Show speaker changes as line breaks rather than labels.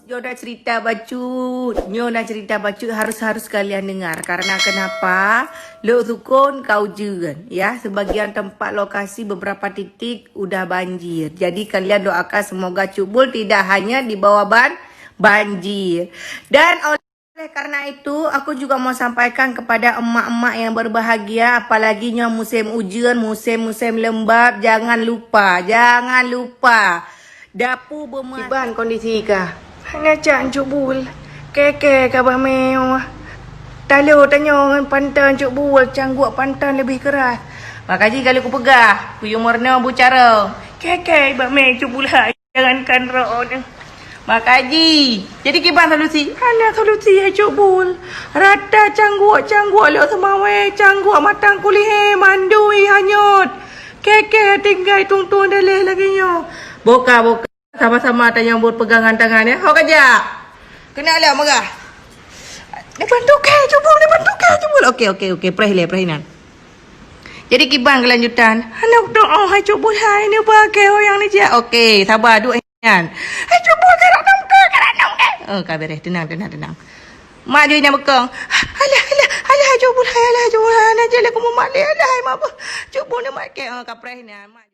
Nyo nak cerita bacut. Nyo nak cerita bacut harus kalian dengar. Karena kenapa? Lok sukun kau kan. Ya, sebagian tempat lokasi beberapa titik udah banjir. Jadi kalian doakan semoga Cuk tidak hanya di bawah banjir. Dan oleh karena itu aku juga mau sampaikan kepada emak-emak yang berbahagia, apalagi nyo musim ujian, musim lembab, jangan lupa dapur bermasak. Iban kondisi kah?
Hanya cak Cuk Bul. Keke kabah meo. Talo tanya pantan Cuk Bul, cangguk pantan lebih keras.
Makaji kali ku pegah, ku umurnya bicara.
Keke bah me Cuk Bul hai. Jangankan roon.
Makaji. Jadi kiban solusi.
Hanya solusi ya Cuk Bul. Rata cangguk lo semawe, cangguk matang kulih mandui hanyut. Keke tinggal tungtung dalih lagi nyo.
Boka. Sama-sama tanya berpegangan tangan ya. Hau kerja. Kena lah marah.
Depan tukar Cuk Bul.
Okey. Perahinan. Jadi kiban kelanjutan.
Anak doa hai Cuk Bul hai ni bagai orang ni je.
Okey, sabar duk kan.
Hai Cuk Bul karak nong ke.
Kau beres. Tenang. Mak dia yang bekang.
Alah Cuk Bul hai. Nak jalan aku mau malik. Alah hai mak. Cuk Bul ni mak ke.
Kau perahinan.